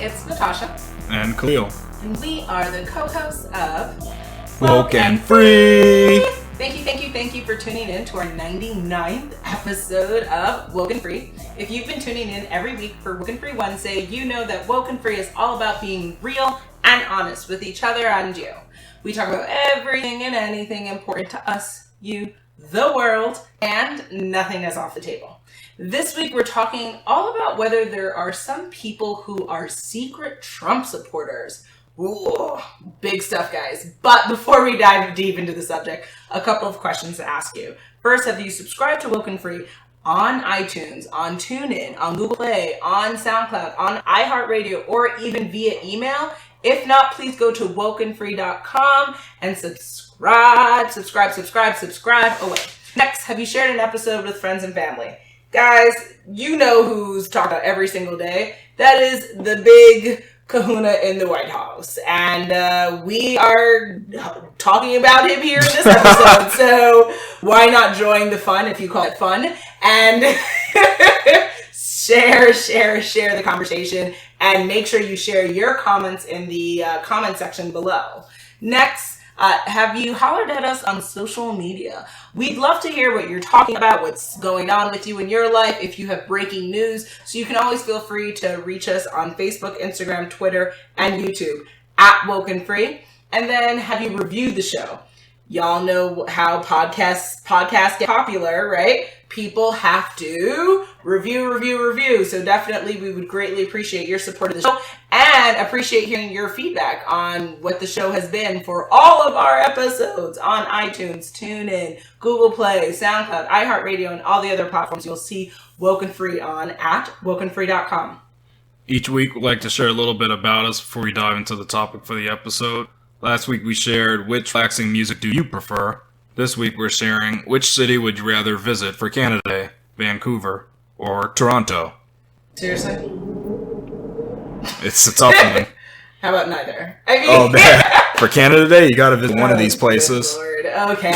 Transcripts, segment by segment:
it's Natasha. And Khalil. And we are the co-hosts of WokeNFree. Thank you for tuning in to our 99th episode of WokeNFree. If you've been tuning in every week for WokeNFree Wednesday, you know that WokeNFree is all about being real and honest with each other and you. We talk about everything and anything important to us, you, the world, and nothing is off the table. This week we're talking all about whether there are some people who are secret Trump supporters. Ooh, big stuff, guys. But before we dive deep into the subject, a couple of questions to ask you. First, have you subscribed to WokeNFree on iTunes, on TuneIn, on Google Play, on SoundCloud, on iHeartRadio, or even via email? If not, please go to WokeNFree.com and subscribe. Oh wait. Next, have you shared an episode with friends and family? Guys, you know who's talked about every single day. That is the big kahuna in the White House. And we are talking about him here in this episode. So why not join the fun, if you call it fun, and share the conversation, and make sure you share your comments in the comment section below. Next, have you hollered at us on social media? We'd love to hear what you're talking about, what's going on with you in your life, if you have breaking news. So you can always feel free to reach us on Facebook, Instagram, Twitter, and YouTube at WokeNFree. And then have you reviewed the show? Y'all know how podcasts get popular, right? People have to review. So definitely we would greatly appreciate your support of the show and appreciate hearing your feedback on what the show has been for all of our episodes on iTunes, TuneIn, Google Play, SoundCloud, iHeartRadio, and all the other platforms you'll see WokeNFree on at WokeNFree.com. Each week we'd like to share a little bit about us before we dive into the topic for the episode. Last week we shared which relaxing music do you prefer. This week we're sharing which city would you rather visit for Canada Day, Vancouver or Toronto. Seriously? It's a tough one. How about neither? I mean, for Canada Day, you gotta visit one of these places. Lord. Okay.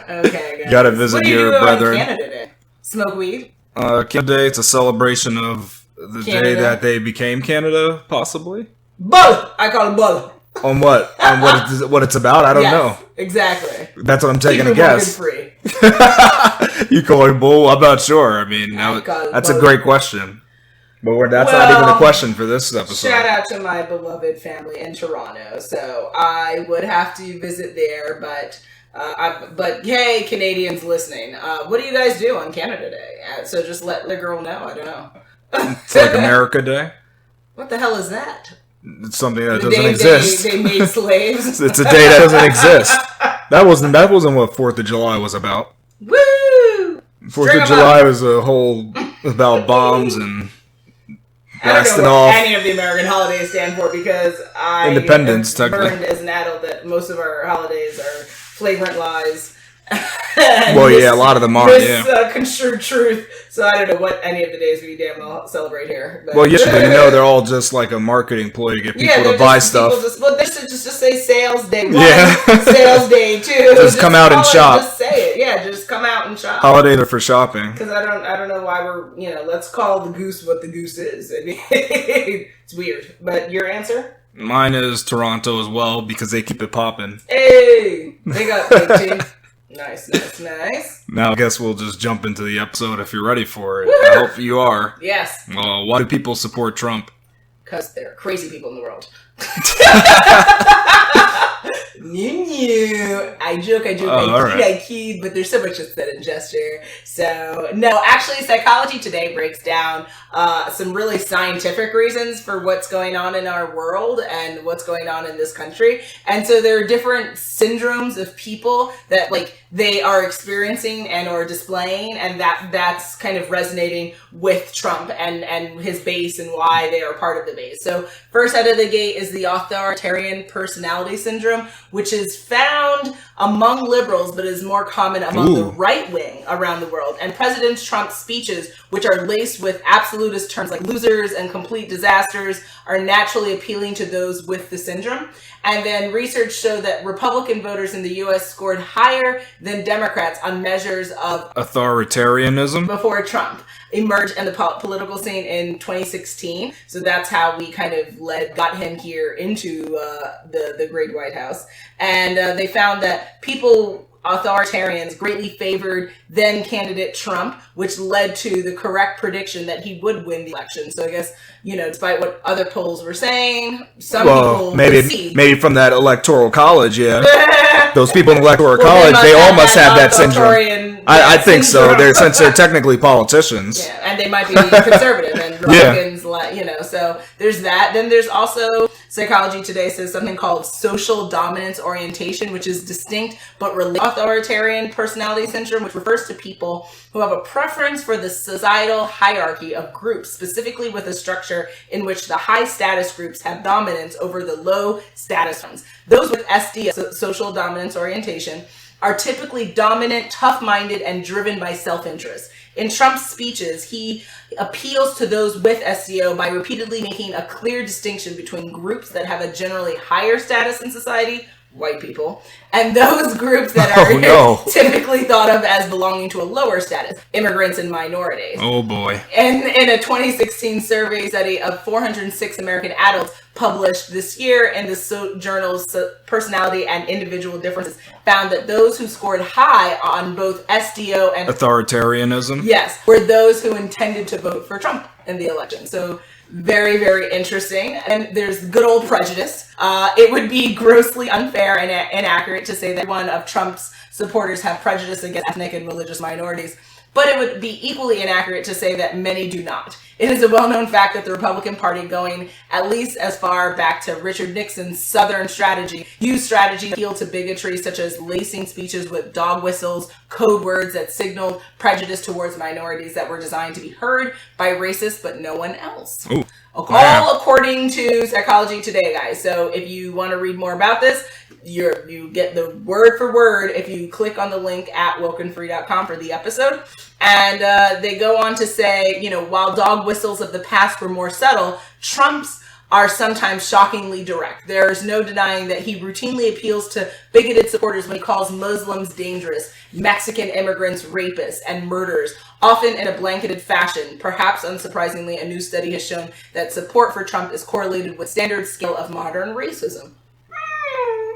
Okay. You gotta visit your brethren. On Canada Day? Smoke weed? Canada Day, it's a celebration of the day that they became Canada, possibly. Bull! I call it bull. On what? On what it's about? I don't know. Exactly. That's what I'm taking a guess. Free. You call it bull? I'm not sure. I mean, that's a great question. But that's not even a question for this episode. Shout out to my beloved family in Toronto. So I would have to visit there, but hey, Canadians listening, what do you guys do on Canada Day? So just let the girl know. I don't know. It's like America Day. What the hell is that? It's something that doesn't exist. They made slaves. It's a day that doesn't exist. That wasn't what 4th of July was about. Woo! 4th of July was a whole about bombs and blasting off. I don't know what any of the American holidays stand for because I Independence, learned as an adult that most of our holidays are flagrant lies. Well, yeah, a lot of them are, construed truth. So I don't know what any of the days we damn well celebrate here. But. Well, you they're all just like a marketing ploy to get people to buy stuff. They should just say sales day 1, yeah. Sales day 2. Just come out and shop. Just say it. Yeah, just come out and shop. Holidays are for shopping. Because I don't know why we're, let's call the goose what the goose is. I mean, it's weird. But your answer? Mine is Toronto as well because they keep it popping. Hey, they got big teeth. Nice. Now I guess we'll just jump into the episode if you're ready for it. Woo-hoo! I hope you are. Yes. Well, why do people support Trump? Because they're crazy people in the world. I joke, I kid, but there's so much just said in gesture. So, no, actually, Psychology Today breaks down some really scientific reasons for what's going on in our world and what's going on in this country. And so there are different syndromes of people that, they are experiencing and or displaying, and that's kind of resonating with Trump and his base and why they are part of the base. So first out of the gate is the authoritarian personality syndrome, which is found among liberals, but is more common among the right wing around the world. And President Trump's speeches, which are laced with absolutist terms like losers and complete disasters, are naturally appealing to those with the syndrome. And then research showed that Republican voters in the U.S. scored higher than Democrats on measures of authoritarianism before Trump. emerged in the political scene in 2016. So that's how we kind of got him here into the Great White House. And they found that authoritarians greatly favored then candidate Trump, which led to the correct prediction that he would win the election. So I guess, despite what other polls were saying, some people maybe from that electoral college, yeah. Those people in electoral college, they all must have that syndrome. I think so. Since they're technically politicians. Yeah, and they might be conservative and Republicans, so there's that. Then there's also, Psychology Today says something called social dominance orientation, which is distinct but related to authoritarian personality syndrome, which refers to people who have a preference for the societal hierarchy of groups, specifically with a structure in which the high status groups have dominance over the low status ones. Those with SD, social dominance orientation, are typically dominant, tough-minded, and driven by self-interest. In Trump's speeches, he appeals to those with SDO by repeatedly making a clear distinction between groups that have a generally higher status in society, white people, and those groups that are typically thought of as belonging to a lower status, immigrants and minorities. Oh boy. And in a 2016 survey study of 406 American adults published this year in the journal's Personality and Individual Differences, found that those who scored high on both SDO and authoritarianism, yes, were those who intended to vote for Trump in the election. So very, very interesting. And there's good old prejudice. It would be grossly unfair and inaccurate to say that one of Trump's supporters have prejudice against ethnic and religious minorities, but it would be equally inaccurate to say that many do not. It is a well-known fact that the Republican Party, going at least as far back to Richard Nixon's Southern strategy, used strategy to appeal to bigotry, such as lacing speeches with dog whistles, code words that signaled prejudice towards minorities that were designed to be heard by racists but no one else. Ooh. All according to Psychology Today, guys. So if you want to read more about this, you get the word for word if you click on the link at WokeNFree.com for the episode. And they go on to say, while dog whistles of the past were more subtle, Trump's are sometimes shockingly direct. There's no denying that he routinely appeals to bigoted supporters when he calls Muslims dangerous, Mexican immigrants rapists, and murderers, often in a blanketed fashion. Perhaps unsurprisingly, a new study has shown that support for Trump is correlated with standard scale of modern racism.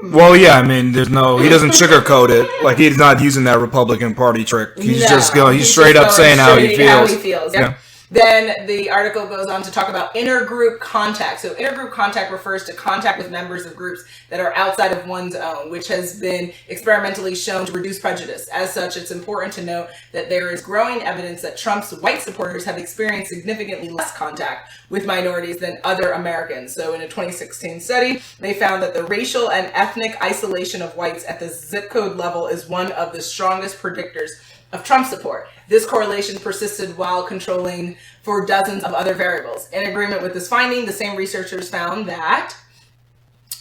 Well, yeah, I mean, he doesn't sugarcoat it. Like, he's not using that Republican Party trick. He's he's straight up saying how he feels. Yeah. Then the article goes on to talk about intergroup contact. So intergroup contact refers to contact with members of groups that are outside of one's own, which has been experimentally shown to reduce prejudice. As such, it's important to note that there is growing evidence that Trump's white supporters have experienced significantly less contact with minorities than other Americans. So in a 2016 study, they found that the racial and ethnic isolation of whites at the zip code level is one of the strongest predictors of Trump support. This correlation persisted while controlling for dozens of other variables. In agreement with this finding, the same researchers found that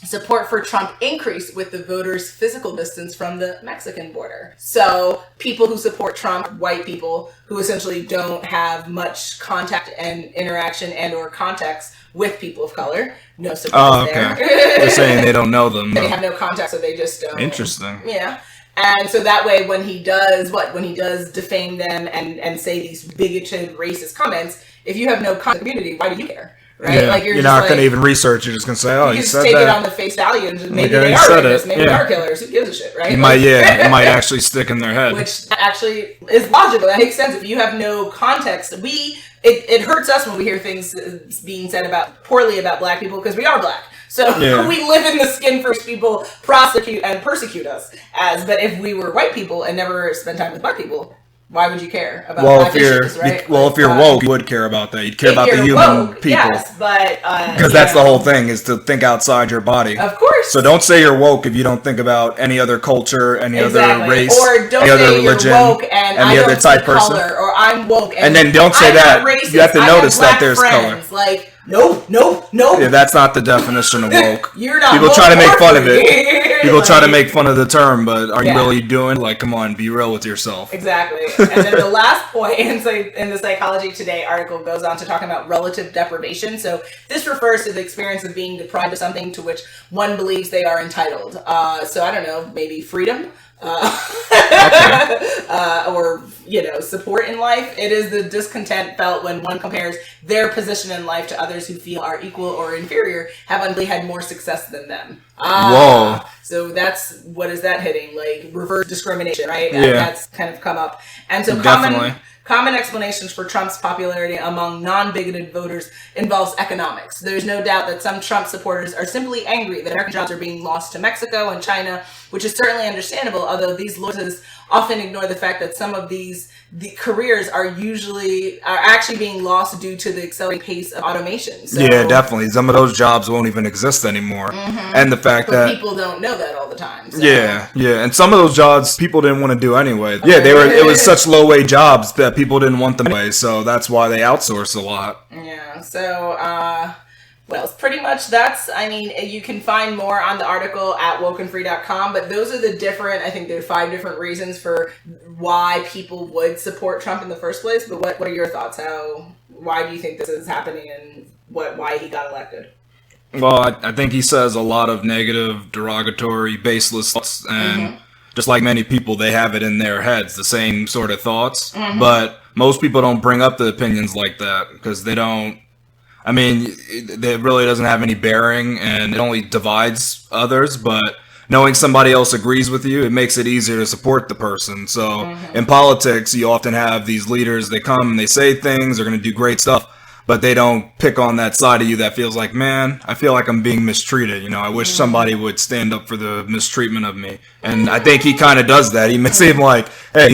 support for Trump increased with the voters' physical distance from the Mexican border. So people who support Trump, white people who essentially don't have much contact and interaction and or context with people of color, no surprise there. They're saying they don't know them. They have no contact, so they just don't. Interesting. Yeah. And so that way, when he does defame them and say these bigoted, racist comments, if you have no community, why do you care? Right? Yeah, like you're not going to even research. You're just going to say, "Oh, you said that." You just take it on the face value and just maybe they are rapists, maybe they are killers. Who gives a shit, right? It might actually stick in their head. Which actually is logical. That makes sense. If you have no context, it hurts us when we hear things being said poorly about black people because we are black. So we live in the skin first people prosecute and persecute us but if we were white people and never spent time with black people, why would you care about black issues, right? If you're woke, you would care about that. You'd care about the human people. Yes, but because that's the whole thing, is to think outside your body. Of course. So don't say you're woke if you don't think about any other culture, any other race, or don't any other say religion, you're woke and any other type person. Color, or I'm woke and then don't say that. Racist, you have to notice that there's friends. color. Like, nope. Yeah, that's not the definition of woke. You're not. People try to make fun of it. People like, try to make fun of the term, but are you really doing? Like, come on, be real with yourself. Exactly. And then the last point in the Psychology Today article goes on to talk about relative deprivation. So this refers to the experience of being deprived of something to which one believes they are entitled. So I don't know, maybe freedom. or support in life. It is the discontent felt when one compares their position in life to others who feel are equal or inferior, have unbelievably had more success than them. Whoa. So that's, what is that hitting? Like reverse discrimination, right? Yeah. That's kind of come up. And so common explanations for Trump's popularity among non-bigoted voters involves economics. There's no doubt that some Trump supporters are simply angry that American jobs are being lost to Mexico and China, which is certainly understandable, although these losses often ignore the fact that some of the careers are actually being lost due to the accelerating pace of automation. So, yeah, definitely. Some of those jobs won't even exist anymore. Mm-hmm. And the fact that people don't know that all the time. So. Yeah. And some of those jobs people didn't want to do anyway. Yeah, it was such low wage jobs that people didn't want them anyway, so that's why they outsourced a lot. Yeah. So well, pretty much you can find more on the article at WokeNFree.com, but those are I think there are 5 different reasons for why people would support Trump in the first place. But what are your thoughts? Why do you think this is happening, and why he got elected? Well, I think he says a lot of negative, derogatory, baseless thoughts, and just like many people, they have it in their heads, the same sort of thoughts. But most people don't bring up the opinions like that because they don't. I mean, it really doesn't have any bearing, and it only divides others, but knowing somebody else agrees with you, it makes it easier to support the person. So in politics, you often have these leaders, they come and they say things, they're going to do great stuff, but they don't pick on that side of you that feels like, man, I feel like I'm being mistreated. I wish somebody would stand up for the mistreatment of me. And I think he kind of does that. He may seem like, hey,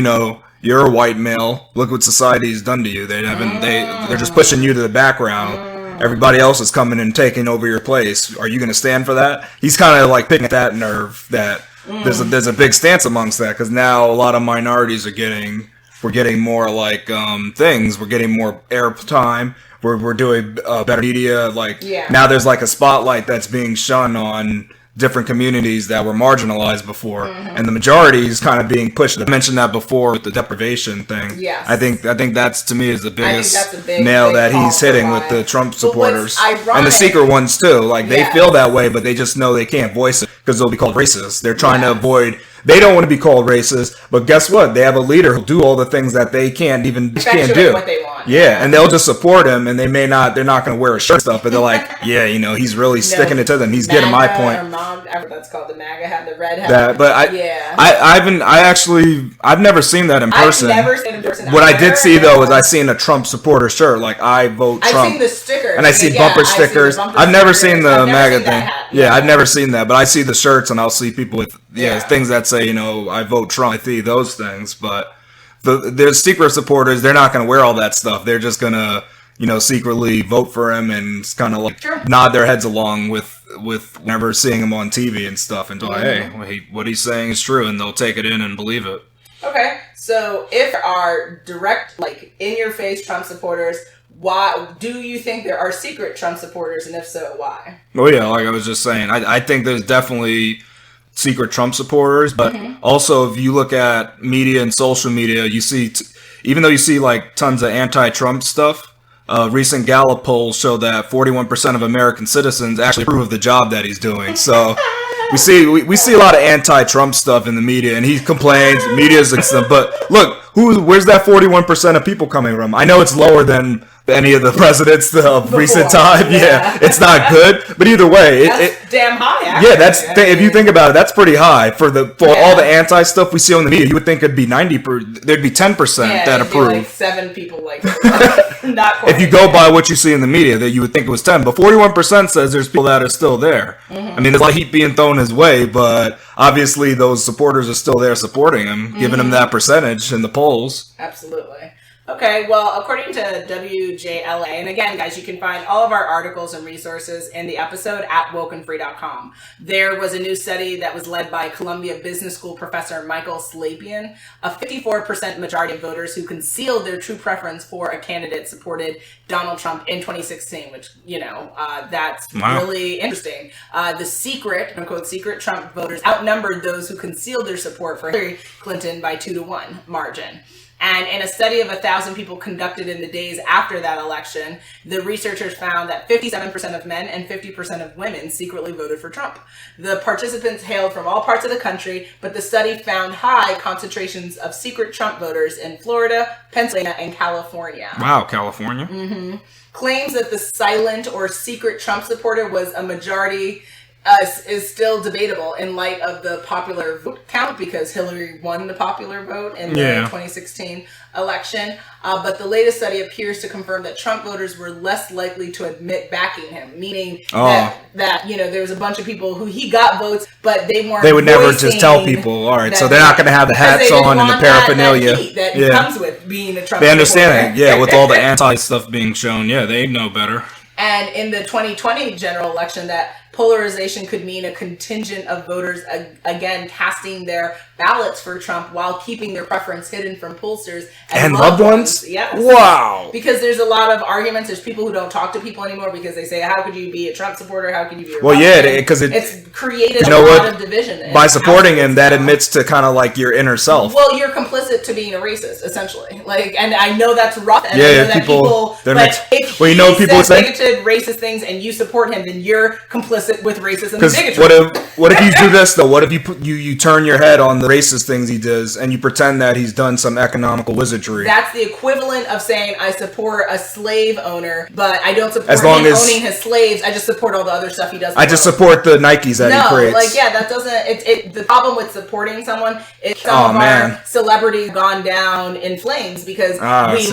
you're a white male. Look what society's done to you. They're just pushing you to the background. Everybody else is coming and taking over your place. Are you going to stand for that? He's kind of like picking at that nerve that there's a big stance amongst that, because now a lot of minorities we're getting more like things. We're getting more airtime. We're doing better media. Now there's like a spotlight that's being shone on different communities that were marginalized before, and the majority is kind of being pushed. I mentioned that before with the deprivation thing. Yes. I think that's, to me, is the biggest nail that he's hitting with the Trump supporters, and the secret ones too. They feel that way, but they just know they can't voice it because they'll be called racist. They're trying to avoid. They don't want to be called racist, but guess what? They have a leader who'll do all the things that they can't do. What they want. Yeah, and they'll just support him, and they're not going to wear a shirt and stuff, but they're like, yeah, he's really sticking it to them. He's getting my point. That's called the MAGA hat, the red hat. I've never seen that in person. I've never seen it in person. What I did see though is I seen a Trump supporter shirt, like I vote Trump. I've seen the stickers, and I see bumper stickers. I've never seen the MAGA thing. Yeah, I've never seen that, but I see the shirts, and I'll see people with things that say, I vote Trump. I see those things, but the secret supporters, they're not going to wear all that stuff. They're just going to, secretly vote for him and kind of nod their heads along with whenever seeing him on TV and stuff, and like, hey, what he's saying is true, and they'll take it in and believe it. Okay, so if there are direct, in-your-face Trump supporters, why do you think there are secret Trump supporters, and if so, why? Well, yeah, like I was just saying, I think there's definitely secret Trump supporters, but also if you look at media and social media, you see, even though you see tons of anti-Trump stuff, recent Gallup polls show that 41% of American citizens actually approve of the job that he's doing. So we see a lot of anti-Trump stuff in the media, and he complains, media's against them. But look, where's that 41% of people coming from? I know it's lower than any of the presidents of recent time. Yeah, it's not good, but either way, it's damn high. Actually. If you think about it, that's pretty high for all the anti stuff we see on the media. You would think it'd be 90%. There'd be 10% that approve. 7 people not quite. If you go by what you see in the media, that you would think it was 10, but 41% says there's people that are still there. I mean, there's a lot of heat being thrown his way, but obviously those supporters are still there supporting him, giving him that percentage in the polls. Absolutely. Okay, well, according to WJLA, and again, guys, you can find all of our articles and resources in the episode at WokeNFree.com. There was a new study that was led by Columbia Business School professor Michael Slapian. A 54% majority of voters who concealed their true preference for a candidate supported Donald Trump in 2016, which, that's really interesting. The secret, quote-unquote, secret Trump voters outnumbered those who concealed their support for Hillary Clinton by 2-to-1 margin. And in a study of 1,000 people conducted in the days after that election, the researchers found that 57% of men and 50% of women secretly voted for Trump. The participants hailed from all parts of the country, but the study found high concentrations of secret Trump voters in Florida, Pennsylvania, and California. Wow, California. Mm-hmm. Claims that the silent or secret Trump supporter was a majority is still debatable in light of the popular vote count, because Hillary won the popular vote in the 2016 election. But the latest study appears to confirm that Trump voters were less likely to admit backing him, meaning that there was a bunch of people who he got votes, but they weren't. They would never just tell people, all right, so they're not going to have the hats on and the paraphernalia that comes with being a Trump. They understand it, with all the anti stuff being shown. Yeah, they know better. And in the 2020 general election, that polarization could mean a contingent of voters again casting their ballots for Trump while keeping their preference hidden from pollsters and loved ones. Yes. Wow. Because there's a lot of arguments. There's people who don't talk to people anymore because they say, "How could you be a Trump supporter? How could you be a Republican?" Because it's created a lot of division. By supporting him, that admits to kind of like your inner self. Well, you're complicit to being a racist, essentially. And I know that's rough. And I know that people if people say bigoted, racist things, and you support him, then you're complicit with racism and bigotry. What if you do this though? What if you turn your head on the racist things he does and you pretend that he's done some economical wizardry? That's the equivalent of saying I support a slave owner, but I don't support him owning his slaves. I just support all the other stuff he does. I just support the Nikes that he creates. That doesn't. The problem with supporting someone is some of our celebrities gone down in flames because we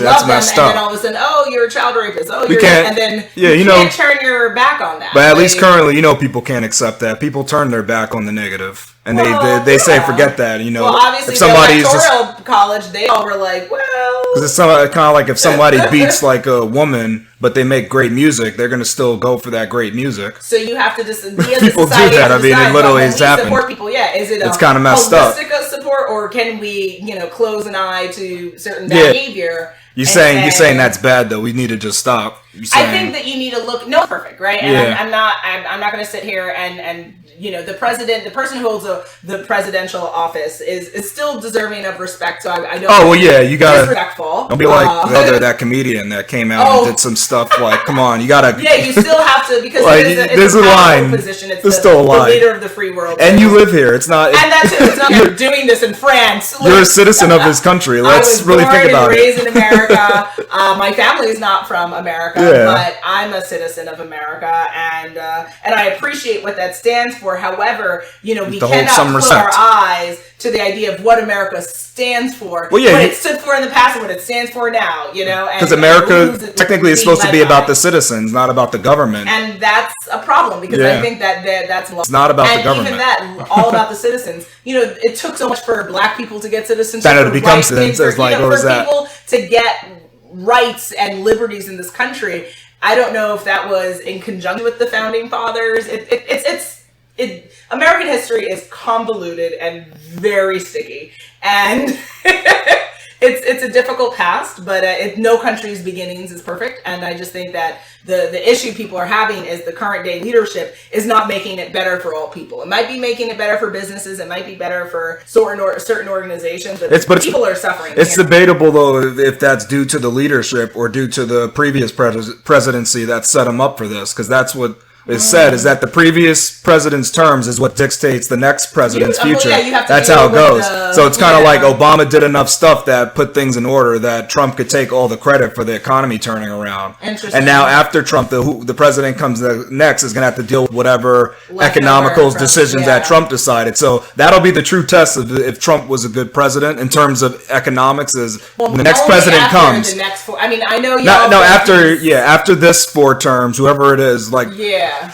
love them, and then all of a sudden, you're a child rapist. And then you can't turn your back on that. But at least currently, people can't accept that. People turn their back on the negative. And they say forget that, Well, obviously, if somebody's the electoral college, they all were like, well, because it's kind of like if somebody beats like a woman, but they make great music, they're gonna still go for that great music. So you have to just people do that. I mean, it literally has happened. Support people, is it? It's kind of messed up. Holistic support, or can we, close an eye to certain behavior? You're saying that's bad though. We need to just stop. I think that you need to look perfect, right? And I'm not going to sit here and the president, the person who holds the presidential office is still deserving of respect. So I don't. You gotta disrespectful. Don't be like that comedian that came out and did some stuff like, come on, you gotta. You still have to because there's a line. Position. It's still a line. The leader of the free world, and you live here. It's not. And that's it. It's not you're doing this in France. You're a citizen of this country. Let's really think about it. I was born and raised in America. My family is not from America, but I'm a citizen of America, and I appreciate what that stands for. However, we cannot close our eyes to the idea of what America stands for, what it stood for in the past, and what it stands for now. Because America technically is supposed to be about the citizens, not about the government, and that's a problem because I think that's it's not about the government. Even that, all about the citizens. It took so much for Black people to get citizenship. To become citizens, for people to get rights and liberties in this country. I don't know if that was in conjunction with the founding fathers. American history is convoluted and very sticky, and it's a difficult past. But no country's beginnings is perfect, and I just think that the issue people are having is the current day leadership is not making it better for all people. It might be making it better for businesses. It might be better for certain organizations, but people are suffering. It's debatable though if that's due to the leadership or due to the previous presidency that set them up for this, because that's what is said, is that the previous president's terms is what dictates the next president's future. That's how it goes. So it's kind of like Obama did enough stuff that put things in order that Trump could take all the credit for the economy turning around. And now after Trump, the president comes next is going to have to deal with whatever economical decisions that Trump decided. So that'll be the true test of if Trump was a good president in terms of economics. Is when the next president comes. I know. After this 4 terms, whoever it is,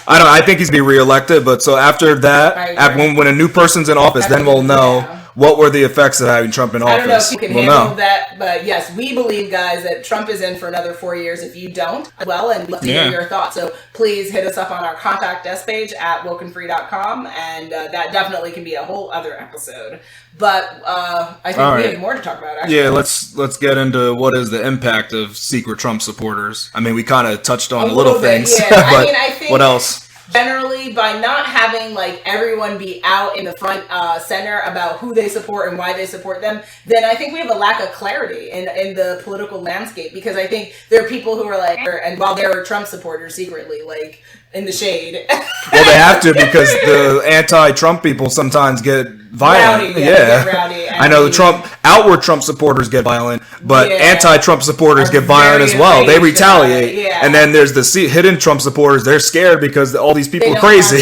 I think he's be reelected, but so after that, when a new person's in office, then we'll know what were the effects of having Trump in office. I don't know if you can handle that, but yes, we believe, guys, that Trump is in for another 4 years. If you don't, and we'd love to hear your thoughts. So please hit us up on our contact us page at WokeNFree.com, and that definitely can be a whole other episode. But I think we have more to talk about, actually. Yeah, let's get into what is the impact of secret Trump supporters. I mean, we kind of touched on little things, but I think, what else? generally, by not having like everyone be out in the front center about who they support and why they support them, then I think we have a lack of clarity in the political landscape, because I think there are people who are like, and while they're Trump supporters secretly, like in the shade. Well, they have to, because the anti-Trump people sometimes get violent. Rowdy, yeah. Get rowdy, I know the outward Trump supporters get violent, but anti-Trump supporters get violent as well. They retaliate, and then there's the hidden Trump supporters. They're scared because all these people are crazy.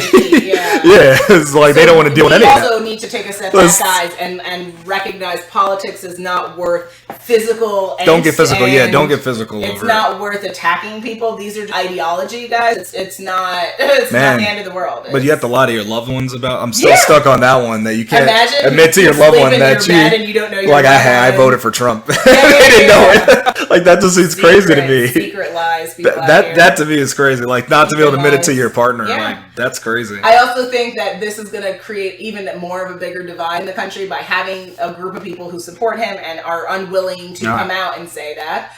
It's like they don't want to deal with any of that. We also need to take a step back, guys, and recognize politics is not worth physical. Don't get physical. Don't get physical. It's not worth attacking people. These are ideology, guys. It's not. It's not the end of the world. But you have to lie to your loved ones about. I'm still stuck on that one, that you can't admit to your loved one that you don't know. Like I voted for Trump. They didn't know it. Like that just seems crazy to me. Secret lies. That to me is crazy. Like not to be able to admit it to your partner. Like that's crazy. I also think that this is going to create even more of a bigger divide in the country by having a group of people who support him and are unwilling to come out and say that.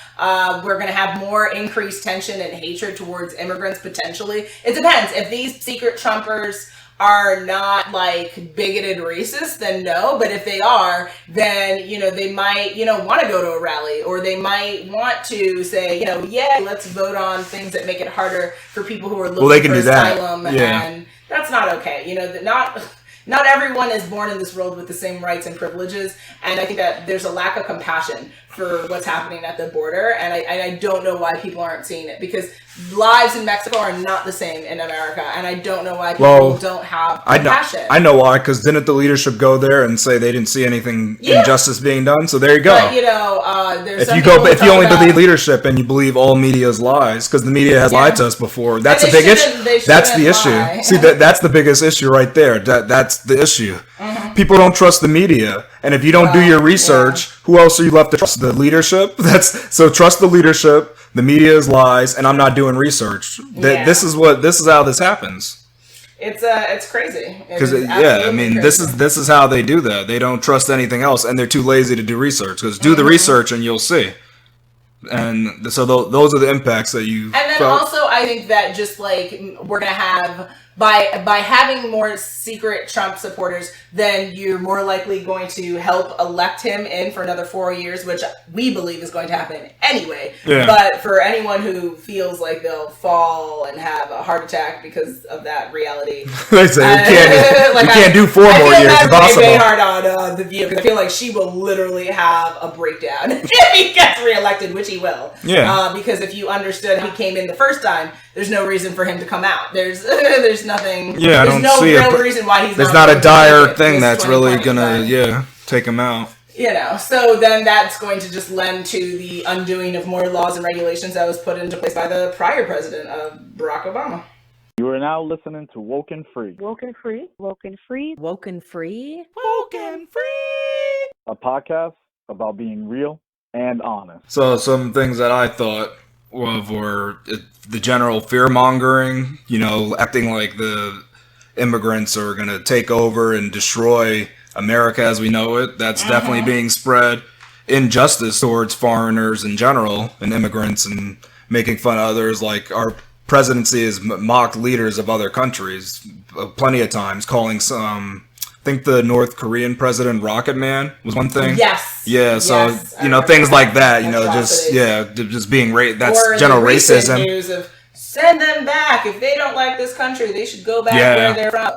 We're going to have more increased tension and hatred towards immigrants potentially. It depends. If these secret Trumpers are not like bigoted racists, then no. But if they are, then, they might, want to go to a rally, or they might want to say, let's vote on things that make it harder for people who are looking for asylum. And that's not okay. Not everyone is born in this world with the same rights and privileges, and I think that there's a lack of compassion for what's happening at the border, and I don't know why people aren't seeing it, because lives in Mexico are not the same in America, and I don't know why people don't have compassion. I know why, because didn't the leadership go there and say they didn't see anything injustice being done? So there you go. But, there's if you only believe leadership and you believe all media is lies, because the media has lied to us before, that's a big issue. That's the issue. See, that's the biggest issue right there. That's the issue. Mm-hmm. People don't trust the media, and if you don't do your research, who else are you left to trust? The leadership. So trust the leadership. The media is lies, and I'm not doing research. This is how this happens. It's crazy. Because this is how they do that. They don't trust anything else, and they're too lazy to do research. Because do the research, and you'll see. And so those are the impacts that you. And then also, I think that just like we're gonna have. By having more secret Trump supporters, then you're more likely going to help elect him in for another 4 years, which we believe is going to happen anyway. Yeah. But for anyone who feels like they'll fall and have a heart attack because of that reality, they say you can't do 4 more years. It's impossible. I hard on The View, because I feel like she will literally have a breakdown if he gets reelected, which he will. Yeah. Because if you understood he came in the first time, there's no reason for him to come out. There's nothing. Yeah, there's no real reason why he's. There's not a dire thing that's really gonna take him out. So then that's going to just lend to the undoing of more laws and regulations that was put into place by the prior president, Barack Obama. You are now listening to WokeNFree. WokeNFree. WokeNFree. WokeNFree. WokeNFree. A podcast about being real and honest. So some things that I thought of were the general fear mongering, acting like the immigrants are going to take over and destroy America as we know it. That's definitely being spread. Injustice towards foreigners in general and immigrants, and making fun of others. Like our presidency has mocked leaders of other countries plenty of times, calling some. I think the North Korean president Rocket Man was one thing. Yes. Yeah. So things like that. Just being that's general racism. News of send them back if they don't like this country. They should go back where they're from.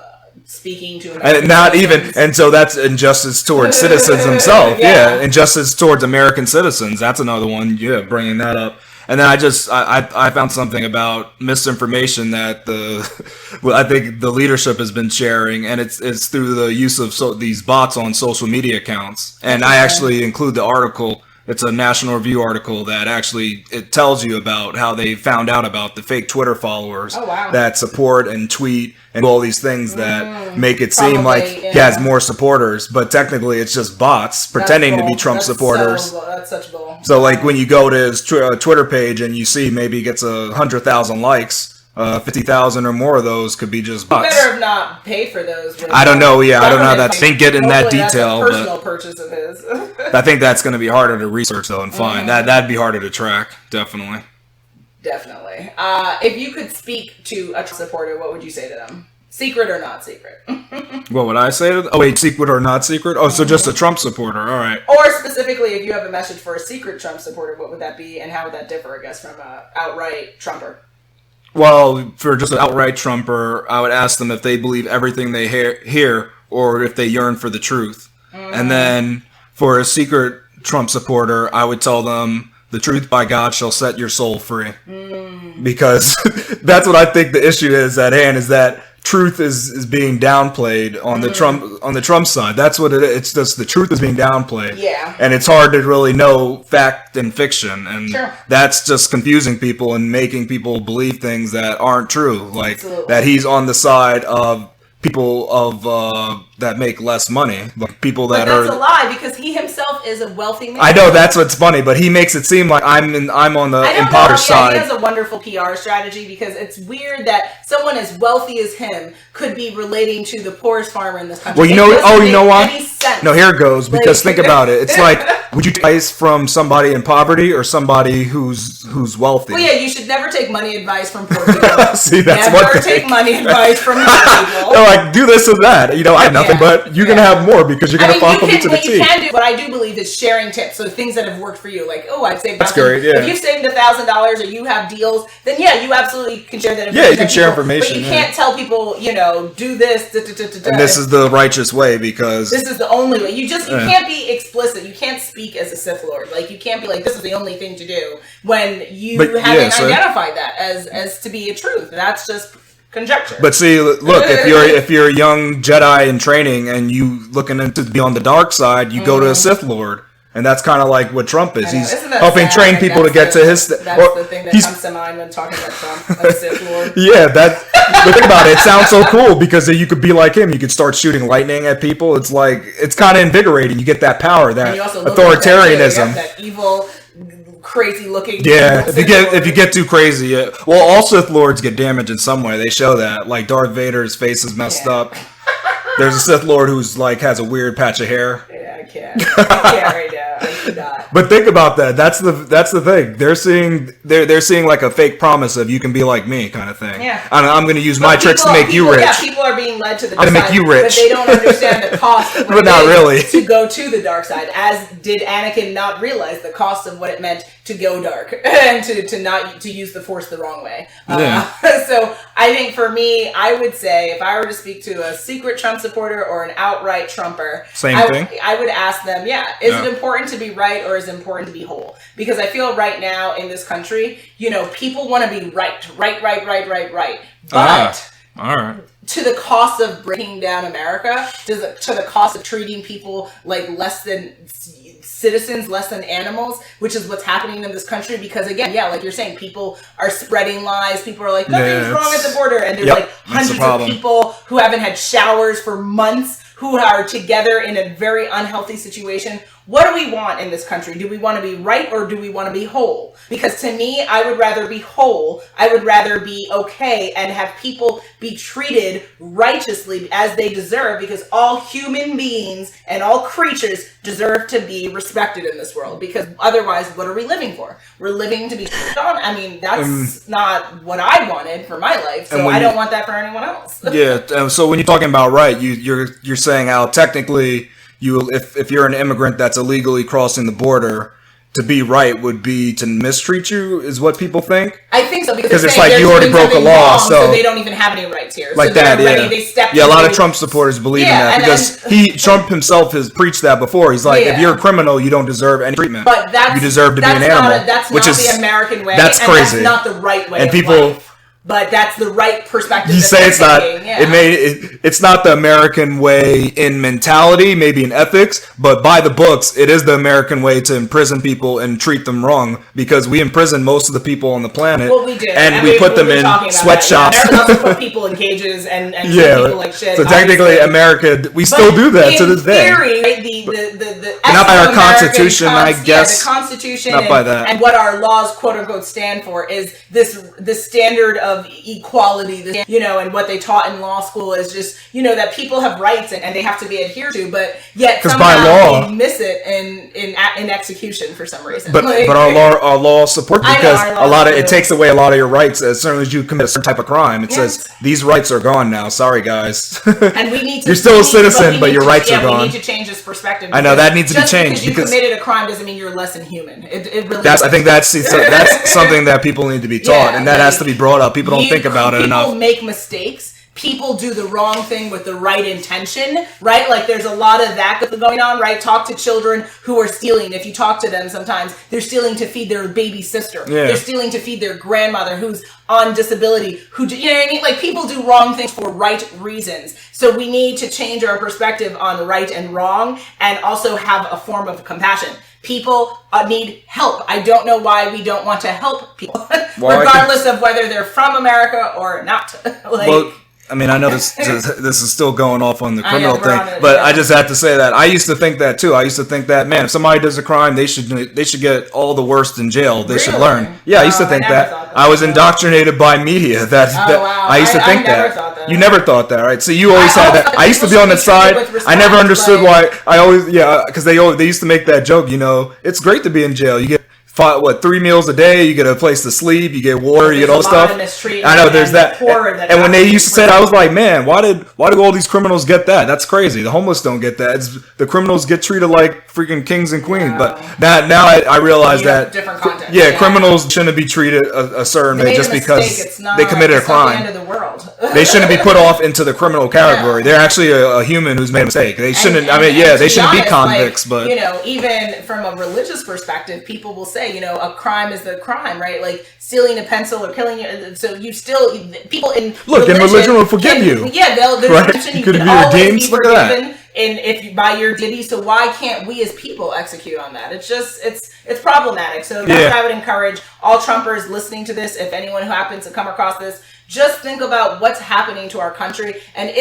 Speaking to and not even, and so that's injustice towards citizens themselves. Injustice towards American citizens. That's another one. Yeah, bringing that up. And then I found something about misinformation that I think the leadership has been sharing, and it's through the use of these bots on social media accounts. And I actually include the article. It's a National Review article that actually it tells you about how they found out about the fake Twitter followers that support and tweet and do all these things that make it seem like he has more supporters, but technically it's just bots pretending to be Trump supporters. That's such bull. So like when you go to his Twitter page and you see maybe he gets 100,000 likes, 50,000 or more of those could be just bots. Better have not paid for those. I don't know. Yeah, I don't know that. I didn't get in that detail. That's a personal purchase of his. I think that's going to be harder to research though and find. That'd be harder to track, definitely. Definitely. If you could speak to a Trump supporter, what would you say to them? Secret or not secret? What would I say to them? Oh, wait, secret or not secret? Oh, so just a Trump supporter. All right. Or specifically, if you have a message for a secret Trump supporter, what would that be, and how would that differ, I guess, from an outright Trumper? Well, for just an outright Trumper, I would ask them if they believe everything they hear or if they yearn for the truth. And then for a secret Trump supporter, I would tell them the truth by God shall set your soul free. Because that's what I think the issue is at hand, is that truth is being downplayed on the Trump side. That's what it is. It's just the truth is being downplayed. Yeah. And it's hard to really know fact and fiction. And Sure. that's just confusing people and making people believe things that aren't true. Like that he's on the side of people of that make less money, like people that But that's are. a lie, because he himself is a wealthy man. I know that's what's funny, but he makes it seem like I'm on the impoverished side. He has a wonderful PR strategy, because it's weird that someone as wealthy as him could be relating to the poorest farmer in this country. Well, you know what? Any sense. No, here it goes. Because think about it. It's like, would you take advice from somebody in poverty or somebody who's wealthy? Well, yeah, you should never take money advice from poor people. See, that's never one thing. take money advice from poor people. They're like, do this and that. I have nothing, but you're gonna have more because you're gonna follow me to the What you T. can do, what I do believe, is sharing tips. So things that have worked for you, like, I've saved. That's great. Yeah. If you've saved $1,000 or you have deals, then yeah, you absolutely can share that information. Yeah, you can share information. But you can't tell people, do this. And this is the righteous way, because this is the only way. You can't be explicit. You can't speak as a Sith Lord. Like, you can't be like, this is the only thing to do, when you haven't identified that as to be a truth. That's just conjecture. But see, look, if you're a young Jedi in training and you looking to be on the dark side, you go to a Sith Lord. And that's kind of like what Trump is. He's helping train people to get to his. That's the thing that comes to mind when talking about Trump, a Sith Lord. Yeah, but think about it. It sounds so cool because you could be like him. You could start shooting lightning at people. It's like, it's kind of invigorating. You get that power, that authoritarianism. That evil, crazy looking. Yeah, if you get too crazy. Yeah. Well, all Sith Lords get damaged in some way. They show that. Like Darth Vader's face is messed up. There's a Sith Lord who's like has a weird patch of hair. Yeah, I can't right now. I cannot. But think about that. That's the thing. They're seeing like a fake promise of you can be like me kind of thing. Yeah. And I'm going to use my tricks to make you rich. Yeah, people are being led to the I'm dark going to make you rich. But they don't understand the cost of what but not really. to go to the dark side. As did Anakin not realize the cost of what it meant to go dark and to use the Force the wrong way. So I think for me, I would say, if I were to speak to a secret Trump supporter or an outright Trumper, I would ask them, is it important to be right, or is it important to be whole? Because I feel right now in this country, people want to be right. But all right. to the cost of breaking down America, to the cost of treating people like less than citizens, less than animals, which is what's happening in this country. Because again, like you're saying, people are spreading lies. People are like, nothing's wrong at the border. And there's like hundreds of people who haven't had showers for months, who are together in a very unhealthy situation. What do we want in this country? Do we want to be right, or do we want to be whole? Because to me, I would rather be whole. I would rather be okay and have people be treated righteously as they deserve, because all human beings and all creatures deserve to be respected in this world. Because otherwise, what are we living for? We're living to be shit on. I mean, that's not what I wanted for my life, so I don't want that for anyone else. So when you're talking about right, you're saying how technically if you're an immigrant that's illegally crossing the border, to be right would be to mistreat you, is what people think. I think so, because it's like you already broke a law, wrong, so they don't even have any rights here. Like so that, They a lot of Trump supporters believe in that, because Trump himself has preached that before. He's like, if you're a criminal, you don't deserve any treatment. But you deserve to be an animal. That's not the American way. That's crazy. That's not the right way. And people. But that's the right perspective. You say it's not. It's not the American way in mentality, maybe in ethics, but by the books, it is the American way to imprison people and treat them wrong, because we imprison most of the people on the planet. Well, we do, and we put them in sweatshops. America also put people in cages and treat people like shit. So technically, America, we still do that to this day. Not by our Constitution, I guess. The Constitution not by that. And what our laws, quote unquote, stand for is this standard of of equality, you know, and what they taught in law school is just, you know, that people have rights and they have to be adhered to, but yet somehow by law, they miss it in execution for some reason. But our law support, because it takes away a lot of your rights as soon as you commit a certain type of crime. It says these rights are gone now. Sorry, guys. And we need to. You're still a citizen, but your rights are gone. We need to change this perspective. I know that needs to be changed because you committed a crime doesn't mean you're less than human. It really. I think that's something that people need to be taught, and that has to be brought up. People don't think about it enough. People make mistakes. People do the wrong thing with the right intention, right? Like there's a lot of that going on, right? Talk to children who are stealing. If you talk to them, sometimes they're stealing to feed their baby sister. Yeah. They're stealing to feed their grandmother who's on disability. You know what I mean? Like people do wrong things for right reasons. So we need to change our perspective on right and wrong, and also have a form of compassion. People need help. I don't know why we don't want to help people, regardless of whether they're from America or not. I mean, I know this is still going off on the criminal thing, but I just have to say that I used to think that too. I used to think that, man, if somebody does a crime, they should get all the worst in jail. They should learn. Yeah, I used to think that. I was indoctrinated by media. I used to think that. You never thought that, right? So you always had that. I used to be on the side. I never understood why. Because they used to make that joke. You know, it's great to be in jail. You get 3 meals a day, you get a place to sleep, you get water, you get all this stuff. I know there's that. And when they used to say it, I was like, man, why do all these criminals get that? That's crazy. The homeless don't get that. The criminals get treated like freaking kings and queens. Yeah. But now I realize that different context. Yeah, criminals shouldn't be treated a certain way just because they committed a crime. The end of the world. They shouldn't be put off into the criminal category. They're actually a human who's made a mistake. They shouldn't. They shouldn't be convicts. But you know, even from a religious perspective, people will say, you know, a crime is the crime, right? Like stealing a pencil or killing you. So you still, people in religion will forgive you. Yeah, there's redemption. You can always be forgiven if by your deity. So why can't we as people execute on that? It's just, it's problematic. So that's what I would encourage all Trumpers listening to this. If anyone who happens to come across this, just think about what's happening to our country, and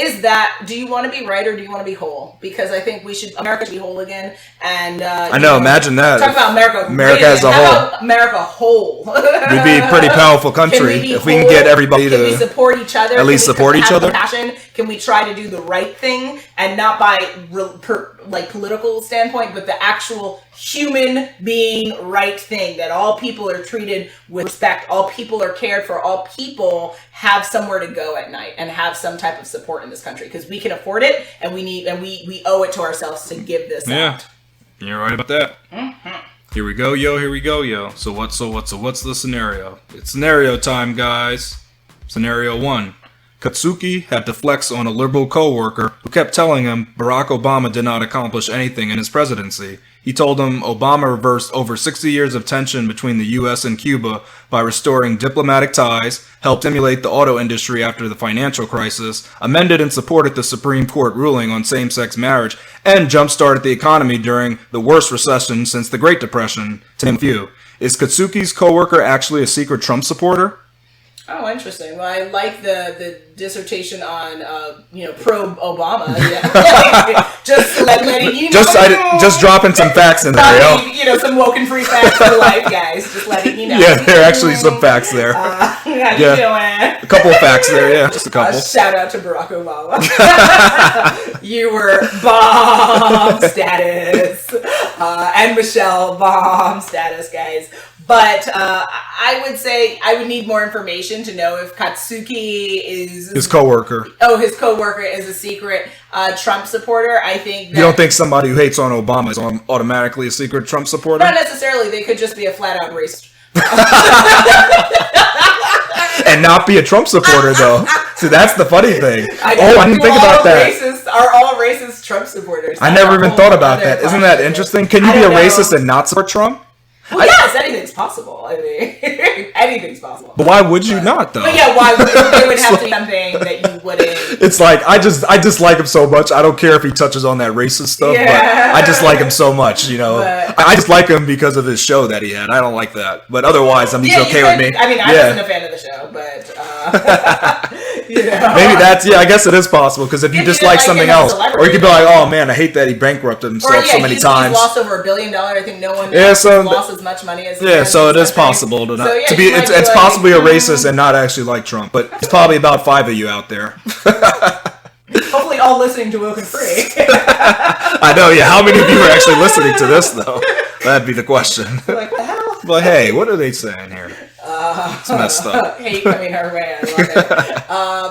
do you want to be right or do you want to be whole? Because I think America should be whole again. And imagine that. Talk about America as a whole. How about America whole? We'd be a pretty powerful country if we can get everybody to. Can we support each other? At least support each other. Compassion? Can we try to do the right thing and not by political standpoint, but the actual human being right thing, that all people are treated with respect, all people are cared for, all people have somewhere to go at night and have some type of support in this country, because we can afford it and we owe it to ourselves to give this out. You're right about that. Mm-hmm. Here we go, yo. So what's the scenario? It's scenario time, guys. Scenario 1. Katsuki had to flex on a liberal co-worker who kept telling him Barack Obama did not accomplish anything in his presidency. He told him Obama reversed over 60 years of tension between the U.S. and Cuba by restoring diplomatic ties, helped stimulate the auto industry after the financial crisis, amended and supported the Supreme Court ruling on same-sex marriage, and jump-started the economy during the worst recession since the Great Depression, to name a few. Is Katsuki's co-worker actually a secret Trump supporter? Oh, interesting. Well, I like the dissertation on, pro Obama. Yeah. Just letting you know. Just dropping some facts in there, yo. Some WokeNFree facts for life, guys. Just letting you know. Yeah, there are actually some facts there. How you doing? A couple of facts there, yeah. Just a couple. Shout out to Barack Obama. You were bomb status. And Michelle, bomb status, guys. But I would say I would need more information to know if Katsuki is his coworker. Oh, his coworker is a secret Trump supporter. I think you don't think somebody who hates on Obama is automatically a secret Trump supporter? Not necessarily. They could just be a flat out racist. And not be a Trump supporter, though. See, that's the funny thing. I didn't think about that. Are all racist Trump supporters? I never even thought about that. Isn't that interesting? Can you be a racist and not support Trump? Well, yes, anything's possible. I mean, anything's possible. But why would you not, though? But yeah, why would there would have to be something that you wouldn't? It's like I just like him so much. I don't care if he touches on that racist stuff, but I just like him so much. I just like him because of his show that he had. I don't like that, but otherwise, he's okay with me. I mean, I wasn't a fan of the show, but maybe that's I guess it is possible, because if you dislike something else, or you could be like, oh man, I hate that he bankrupted himself so many times. He's lost over $1 billion. I think no one. Yeah, so as much money as so it is possible to not to be. It's possibly a racist and not actually like Trump, but it's probably about 5 of you out there. Hopefully, all listening to WokeNFree. I know. Yeah, how many of you are actually listening to this though? That'd be the question. Like the hell? But hey, what are they saying here? It's messed up. Hate coming our way. I love it.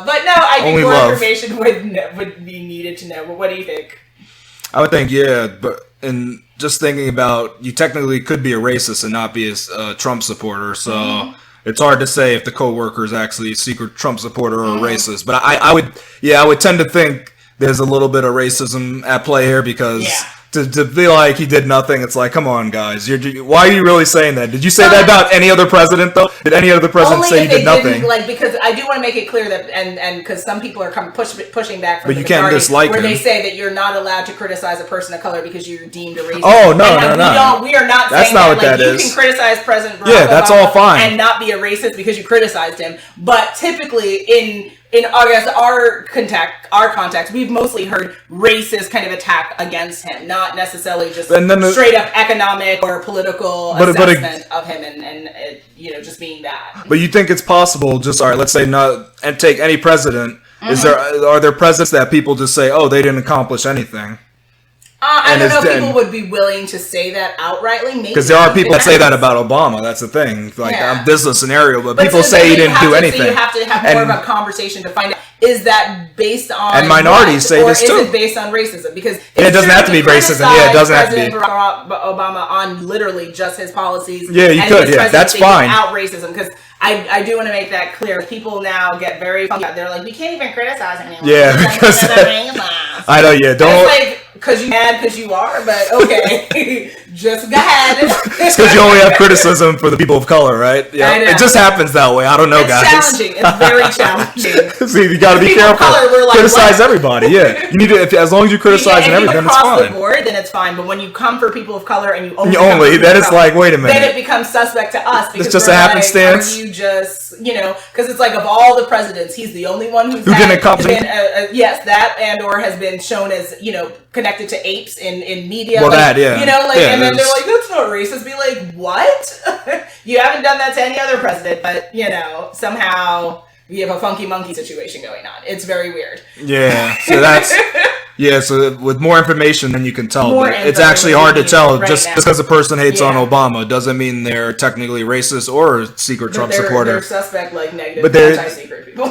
But no, I think more information would be needed to know. But what do you think? I would think, yeah, but in just thinking about, you technically could be a racist and not be a Trump supporter, so it's hard to say if the coworker is actually a secret Trump supporter or a racist. But I would tend to think there's a little bit of racism at play here because to be like he did nothing, it's like, come on, guys, why are you really saying that? Did you say that about any other president though? Did any other president say he did nothing? Like, because I do want to make it clear that, and because some people are pushing back from but the you can't dislike where him. they say that you're not allowed to criticize a person of color because you're deemed a racist. Oh no. We are not. That's saying not what that is. You can criticize President Barack that's Obama all fine, and not be a racist because you criticized him. But typically in our context, we've mostly heard racist kind of attack against him, not necessarily just straight up economic or political assessment of him and just being that. But you think it's possible? Just let's say not, and take any president. Are there presidents that people just say, oh, they didn't accomplish anything? I don't know if people would be willing to say that outrightly. Because there are people that say that about Obama. That's the thing. Like, this is a scenario, but people say he didn't do anything. So you have to have more of a conversation to find out, is that based on and minorities say this too. Or is it based on racism? Because it doesn't have to be racism. Yeah, it doesn't have to be. Barack Obama on literally just his policies. Yeah, you could. Yeah, that's fine. Without racism, because I do want to make that clear. People now get very funky. They're like, we can't even criticize anyone. Yeah, because I know. Yeah, don't. Because you're mad because you are, but okay. Just go ahead. It's because you only have criticism for the people of color, right? Yeah, it just happens that way. I don't know, guys. It's challenging. It's very challenging. See, you got to be careful. Criticize everybody. Yeah, you need to. As long as you criticize everything, it's fine. Across the board, then it's fine. But when you come for people of color and you only then it's like, wait a minute. Then it becomes suspect to us because it's just a happenstance. Are you just because it's like of all the presidents, he's the only one who can accomplish. Yes, that and or has been shown as connected to apes in media. Well, and then they're like, that's not racist. Be like, what? You haven't done that to any other president, but somehow you have a funky monkey situation going on. It's very weird. Yeah, so that's so with more information than you can tell, but it's actually hard to tell. Just because a person hates on Obama doesn't mean they're technically racist or a secret Trump supporter. They're suspect, like negative, but they're anti-secret people.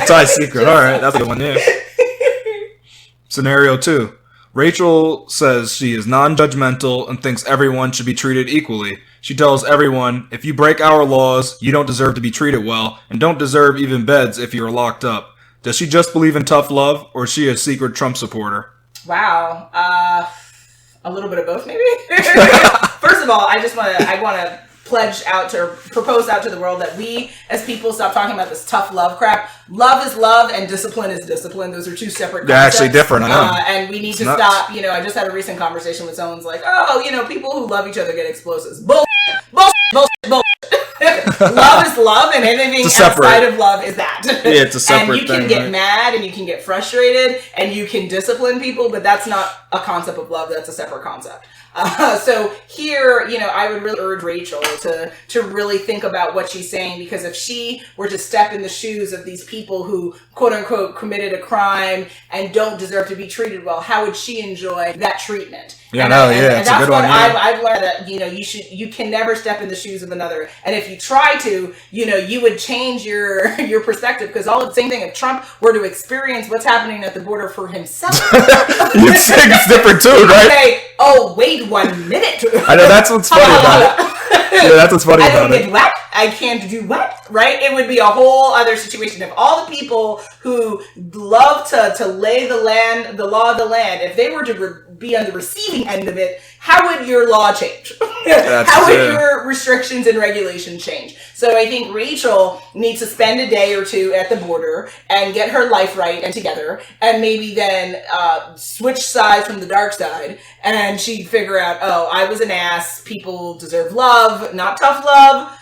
Anti-secret. All right, that's a good one. Yeah. Scenario 2. Rachel says she is non-judgmental and thinks everyone should be treated equally. She tells everyone, if you break our laws, you don't deserve to be treated well, and don't deserve even beds if you are locked up. Does she just believe in tough love, or is she a secret Trump supporter? Wow. A little bit of both, maybe? First of all, I want to propose out to the world that we as people stop talking about this tough love crap. Love is love and discipline is discipline. Those are two separate concepts. They're actually different, I know. And we need to stop. I just had a recent conversation with someone's like, people who love each other get explosives. Bullshit. Love is love, and anything outside of love is that. Yeah, it's a separate thing. And you can get mad, and you can get frustrated, and you can discipline people, but that's not a concept of love. That's a separate concept. So here, I would really urge Rachel to really think about what she's saying, because if she were to step in the shoes of these people who, quote unquote, committed a crime and don't deserve to be treated well, how would she enjoy that treatment? Yeah, it's a good one. I've learned that, you can never step in the shoes of another. And if you try to, you would change your perspective, because all the same thing, if Trump were to experience what's happening at the border for himself. You'd think it's different too, right? Say, oh, wait 1 minute. I know, that's what's funny about it. Yeah, that's what's funny about it. I can't do what? Right? It would be a whole other situation. If all the people who love to lay the law of the land, if they were to be on the receiving end of it, how would your law change? How would your restrictions and regulations change? So I think Rachel needs to spend a day or two at the border and get her life right and together, and maybe then switch sides from the dark side, and she'd figure out, oh, I was an ass. People deserve love, not tough love.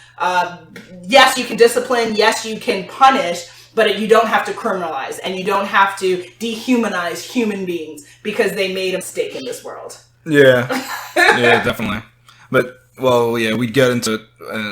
Yes, you can discipline. Yes, you can punish, but you don't have to criminalize, and you don't have to dehumanize human beings because they made a mistake in this world. Yeah, yeah, definitely. But well, yeah, we'd get into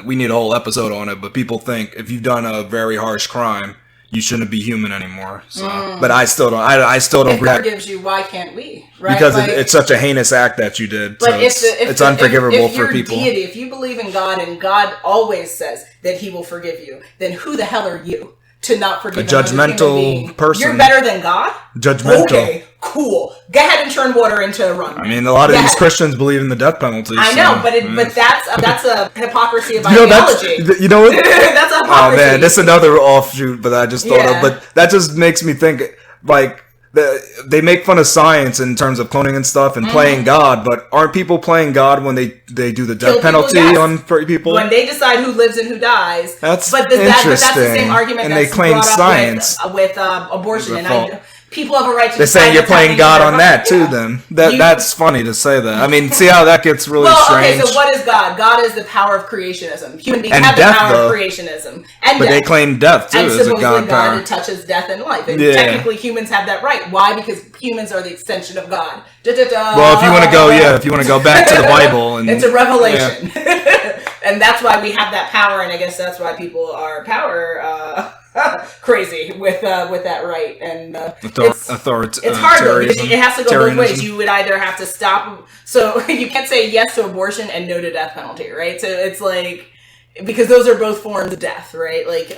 we need a whole episode on it. But people think if you've done a very harsh crime, you shouldn't be human anymore. So, but I still don't. I still don't. If God gives you, why can't we? Right? Because it's such a heinous act that you did. But so it's unforgivable for people. Deity, if you believe in God and God always says that He will forgive you, then who the hell are you to not forgive a judgmental person? You're better than God? Judgmental. Okay, cool. Go ahead and turn water into rum. I mean, a lot of these Christians believe in the death penalty. I know, but that's a hypocrisy of ideology. You know what? That's a hypocrisy. Oh man, that's another offshoot, but I just thought of. But that just makes me think, like, they make fun of science in terms of cloning and stuff and playing God, but aren't people playing God when they do the death penalty on people? When they decide who lives and who dies. That's but interesting. That's the same argument and that's they claim brought science up with abortion. And people have a right to They're saying you're playing God on that too, then. That's funny to say that. I mean, see how that gets really strange. Okay, so what is God? God is the power of creationism. Human beings and have death, the power though. of creationism. But they claim death, too, and as a God power. God touches death and life. And technically humans have that right. Why? Because humans are the extension of God. Well, if you want to go back to the Bible. And it's a revelation. Yeah. And that's why we have that power, and I guess that's why people are power crazy with that right. And it's hard though, because it has to go both ways. You would either have to stop, so you can't say yes to abortion and no to death penalty, right? So it's like, because those are both forms of death, right? Like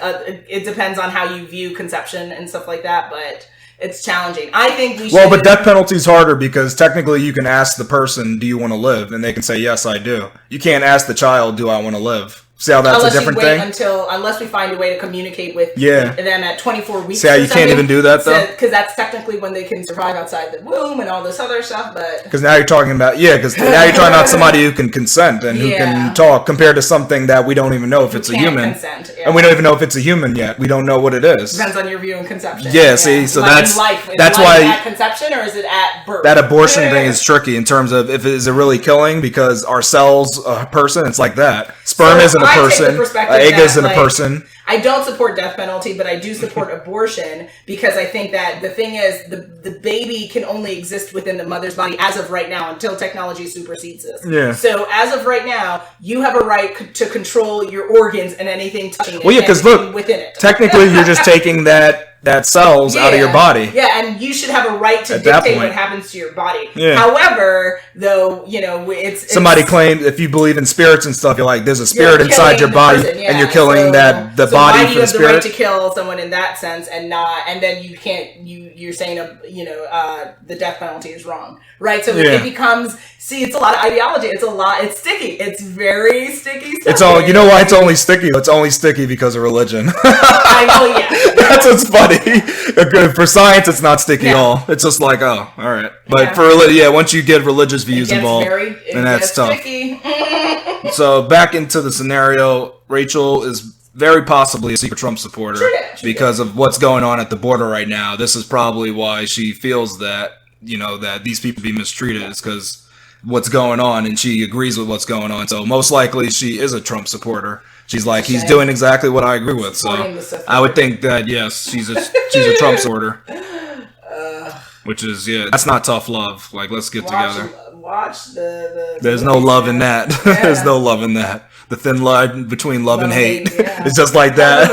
it depends on how you view conception and stuff like that, but it's challenging. I think we should. Well, but death penalty is harder because technically you can ask the person, do you want to live? And they can say, yes, I do. You can't ask the child, do I want to live? See how that's a different thing? Unless we find a way to communicate with them at 24 weeks. See how you can't even do that, though? Because that's technically when they can survive outside the womb and all this other stuff, but... Because now you're talking about, because now you're talking about somebody who can consent and who can talk, compared to something that we don't even know if it's a human. Consent, and we don't even know if it's a human yet. We don't know what it is. Depends on your view and conception. Yeah, see, so that's why... at conception, or is it at birth? That abortion thing is tricky in terms of if is it really killing, because our cells, a person, it's like that. Sperm isn't a person. Egg isn't a person. I don't support death penalty, but I do support abortion, because I think that the thing is the baby can only exist within the mother's body as of right now until technology supersedes this. Yeah. So as of right now, you have a right to control your organs and anything touching it. Well, yeah, because look, within it. Technically you're just taking that cells out of your body. Yeah, and you should have a right to dictate what happens to your body. Yeah. However, though, it's... Somebody claimed, if you believe in spirits and stuff, you're like, there's a spirit inside your body, and you're killing the body for the spirit. So why do you have the right to kill someone in that sense and then you can't, you're saying, the death penalty is wrong, right? So it becomes, it's a lot of ideology. It's sticky. It's very sticky stuff. It's all, you know why it's only sticky? It's only sticky because of religion. I know, yeah. That's what's funny. For science, it's not sticky at all. It's just like, oh, all right. But for once you get religious views involved, then that's tough. So back into the scenario, Rachel is very possibly a secret Trump supporter because of what's going on at the border right now. This is probably why she feels that, that these people be mistreated, is because what's going on, and she agrees with what's going on. So most likely she is a Trump supporter. She's like, he's doing exactly what I agree with. So I would think that, yes, she's a Trump supporter. Which is, that's not tough love. Like, let's get together. Watch the There's no love in that. Yeah. There's no love in that. The thin line between love and hate. It's just like that.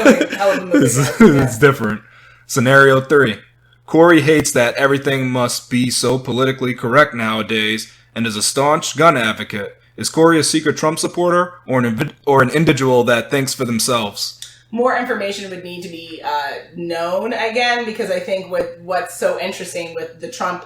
It's different. Scenario 3. Corey hates that everything must be so politically correct nowadays and is a staunch gun advocate. Is Corey a secret Trump supporter or an individual that thinks for themselves? More information would need to be known again, because I think what's so interesting with the Trump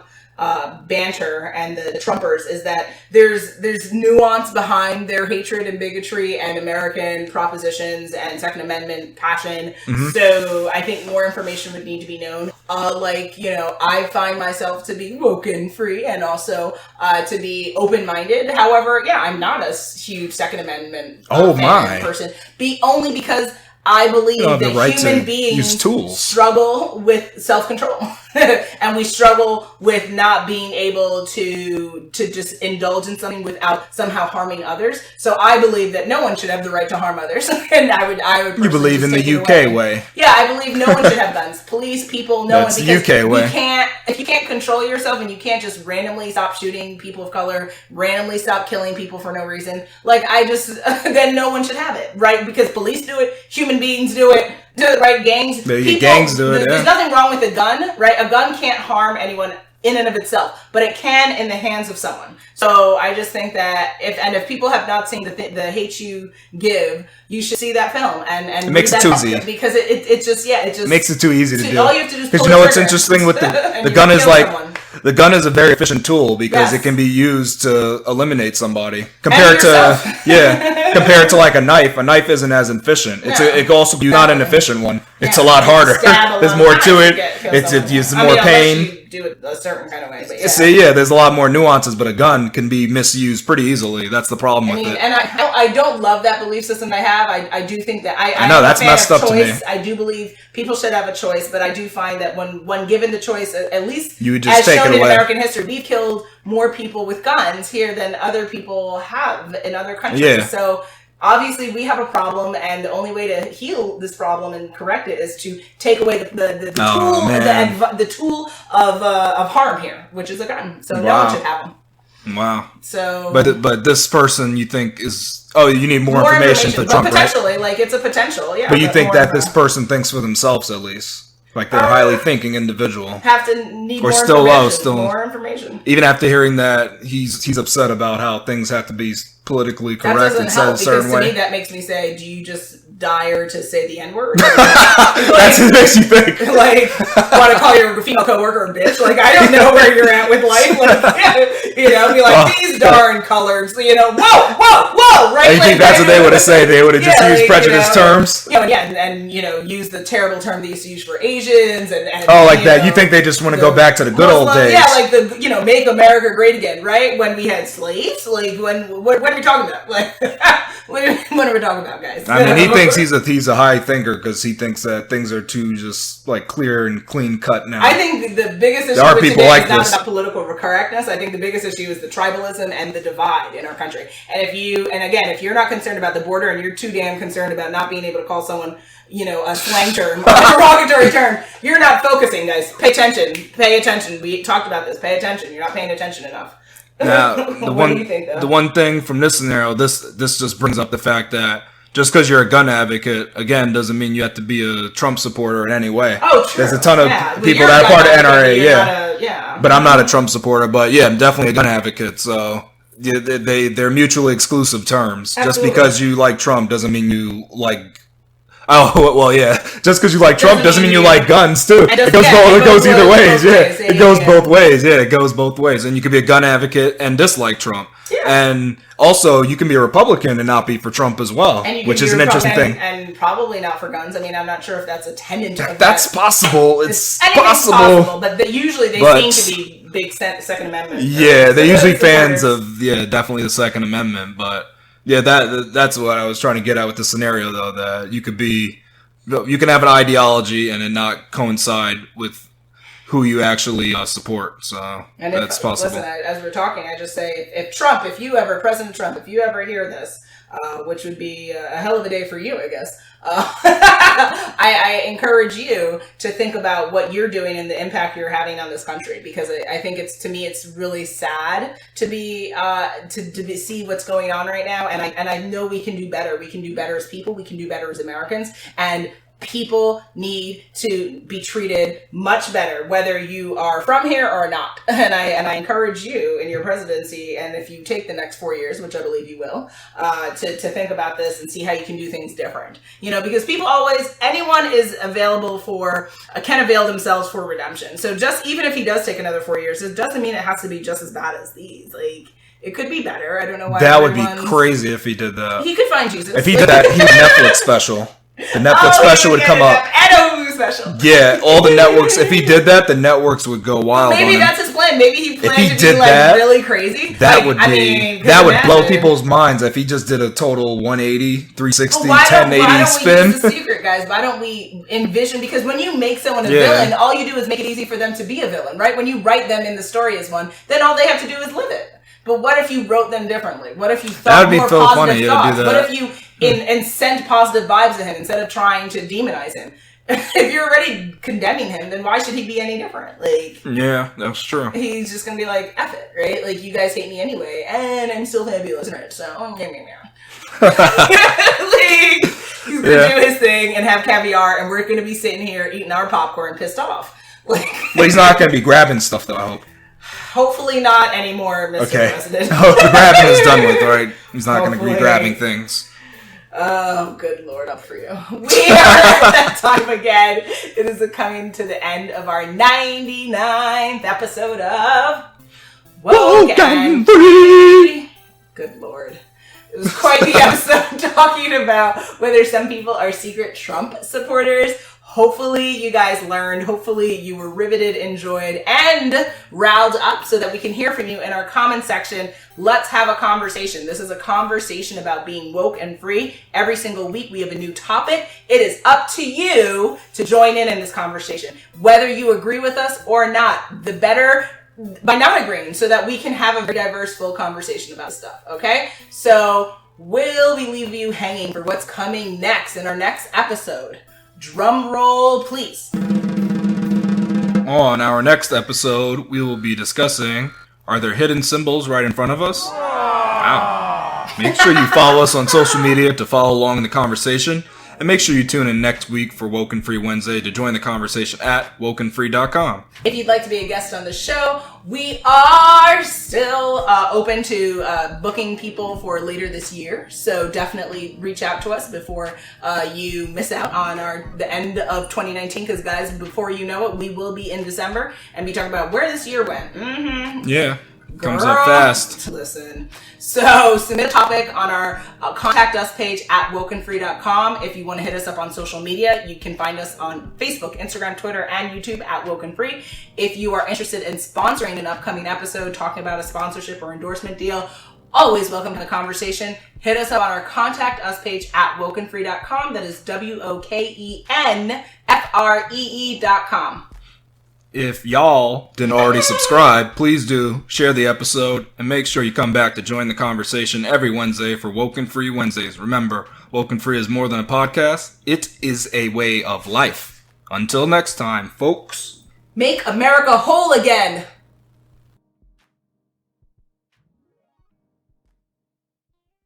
banter and the Trumpers is that there's nuance behind their hatred and bigotry and American propositions and Second Amendment passion. Mm-hmm. So I think more information would need to be known. I find myself to be WokeNFree and also to be open-minded. However, I'm not a huge Second Amendment person. Only because I believe that human beings struggle with self-control. and we struggle with not being able to just indulge in something without somehow harming others. So I believe that no one should have the right to harm others. And I would. You believe in the UK way? Yeah, I believe no one should have guns. Police, people, no That's one. That's the UK way. If you can't control yourself and you can't just randomly stop shooting people of color, randomly stop killing people for no reason, then no one should have it, right? Because police do it, human beings do it, right? Gangs do it. There's nothing wrong with a gun, right? A gun can't harm anyone in and of itself, but it can in the hands of someone. So I just think that if people have not seen the Hate You Give, you should see that film and it makes it too easy because it just makes it too easy to do. All you have to do is because what's interesting with the gun is the gun is a very efficient tool because it can be used to eliminate somebody compared to like a knife. A knife isn't as efficient. It can also be not an efficient one. It's a lot harder. There's more to it. It uses more pain. Do it a certain kind of way. But there's a lot more nuances, but a gun can be misused pretty easily. That's the problem with it. And I don't love that belief system I have. I do think that I know that's messed up to me. I do believe people should have a choice, but I do find that when given the choice, at least you would just as take shown it away. in American history, we've killed more people with guns here than other people have in other countries. Yeah. So obviously, we have a problem, and the only way to heal this problem and correct it is to take away the tool of harm here, which is a gun. So no one should have them. Wow. So, but this person you think is you need more information for Trump, potentially, right? It's a potential, yeah. But you think that this person thinks for themselves at least, like they're a highly thinking individual. Have to need or more still more information. Even after hearing that he's upset about how things have to be politically correct and said a certain way. To me, that makes me say, do you just dire to say the N-word? That's what makes you think. Want to call your female coworker a bitch? I don't know where you're at with life. Be like, these darn coloreds, whoa, right? You think that's what they would have said? They would have just used prejudice terms? And use the terrible term they used to use for Asians and that. You think they just want to go back to the good old days? Yeah, make America great again, right? When we had slaves? What are we talking about? What are we talking about, guys? I mean, he thinks he's a high thinker because he thinks that things are too just clear and clean cut now. I think the biggest issue with today is not about political correctness. I think the biggest issue is the tribalism and the divide in our country. And if you're not concerned about the border and you're too damn concerned about not being able to call someone, a slang term, a derogatory term, you're not focusing, guys. Pay attention. We talked about this. Pay attention. You're not paying attention enough. Now, the one thing from this scenario, this just brings up the fact that just because you're a gun advocate, again, doesn't mean you have to be a Trump supporter in any way. Oh, true. There's a ton of people that are part of NRA, But I'm not a Trump supporter, but I'm definitely a gun advocate, so they're mutually exclusive terms. Absolutely. Just because you like Trump doesn't mean you like... Oh, well, yeah. Just because you like Trump doesn't mean you like guns, too. It goes either ways, It goes both ways, It goes both ways. And you could be a gun advocate and dislike Trump. Yeah. And also, you can be a Republican and not be for Trump as well, which is an interesting thing. And probably not for guns. I mean, I'm not sure if that's a tenet of That's that. Possible. It's possible. But usually they seem to be big Second Amendment. Yeah, they're usually fans of, definitely the Second Amendment, but... Yeah, that's what I was trying to get at with the scenario, though, that you can have an ideology and it not coincide with who you actually support. So that's possible. Listen, as we're talking, I just say, President Trump, if you ever hear this, which would be a hell of a day for you, I guess. I encourage you to think about what you're doing and the impact you're having on this country, because I think it's really sad to see what's going on right now, and I know we can do better. We can do better as people. We can do better as Americans, and people need to be treated much better, whether you are from here or not. And I encourage you in your presidency, and if you take the next 4 years, which I believe you will, to think about this and see how you can do things different. Because anyone is can avail themselves for redemption. So just even if he does take another 4 years, it doesn't mean it has to be just as bad as these. It could be better. I don't know why. That would be crazy if he did that. He could find Jesus. If he did that, he's Netflix special. The Netflix special would come up. And a Hulu special. Yeah, all the networks. If he did that, the networks would go wild. Maybe on that's him. his plan. Maybe he planned he to did be like that, really crazy. That like, would be. I mean, that would blow imagine. people's minds if he just did a total 180, 360, Why don't 1080 we spin. use the secret, guys? Why don't we envision? Because when you make someone a Yeah. villain, all you do is make it easy for them to be a villain, right? When you write them in the story as one, then all they have to do is live it. But what if you wrote them differently? What if you thought more so positive funny, yeah, to thoughts? do What that. if you and sent positive vibes to him instead of trying to demonize him? If you're already condemning him, then why should he be any different? Like, Yeah, that's true. he's just gonna be like, F it, right? Like, you guys hate me anyway, and I'm still fabulous and rich, so like, he's gonna do his thing and have caviar, and we're gonna be sitting here eating our popcorn pissed off. Like, But he's not going to be grabbing stuff, though, I hope. hopefully not anymore, Mr. Okay. President. Oh, the grabbing is done with, right? He's not going to be Hopefully. grabbing things. Oh, good Lord, up for you. We are at that time again. It is coming to the end of our 99th episode of WokeNFree. Good Lord. It was quite the episode talking about whether some people are secret Trump supporters. Hopefully you guys learned. Hopefully you were riveted, enjoyed, and riled up so that we can hear from you in our comment section. Let's have a conversation. This is a conversation about being woke and free. Every single week we have a new topic. It is up to you to join in this conversation. Whether you agree with us or not, the better by not agreeing so that we can have a very diverse, full conversation about stuff, okay? So we'll be leaving you hanging for what's coming next in our next episode. Drum roll, please. On our next episode, we will be discussing, are there hidden symbols right in front of us? Wow. Make sure you follow us on social media to follow along in the conversation. And make sure you tune in next week for Woke and Free Wednesday to join the conversation at WokeNFree.com. If you'd like to be a guest on the show, we are still open to booking people for later this year. So definitely reach out to us before you miss out on the end of 2019. Because guys, before you know it, we will be in December and be talking about where this year went. Mm-hmm. Yeah, comes Girl, up fast. Listen. So submit a topic on our contact us page at WokeNFree.com. If you want to hit us up on social media, you can find us on Facebook, Instagram, Twitter, and YouTube at WokeNFree. If you are interested in sponsoring an upcoming episode, talking about a sponsorship or endorsement deal, always welcome to the conversation. Hit us up on our contact us page at WokeNFree.com. That is WokenFree.com. If y'all didn't already subscribe, please do share the episode and make sure you come back to join the conversation every Wednesday for Woke and Free Wednesdays. Remember, Woke and Free is more than a podcast. It is a way of life. Until next time, folks. Make America whole again.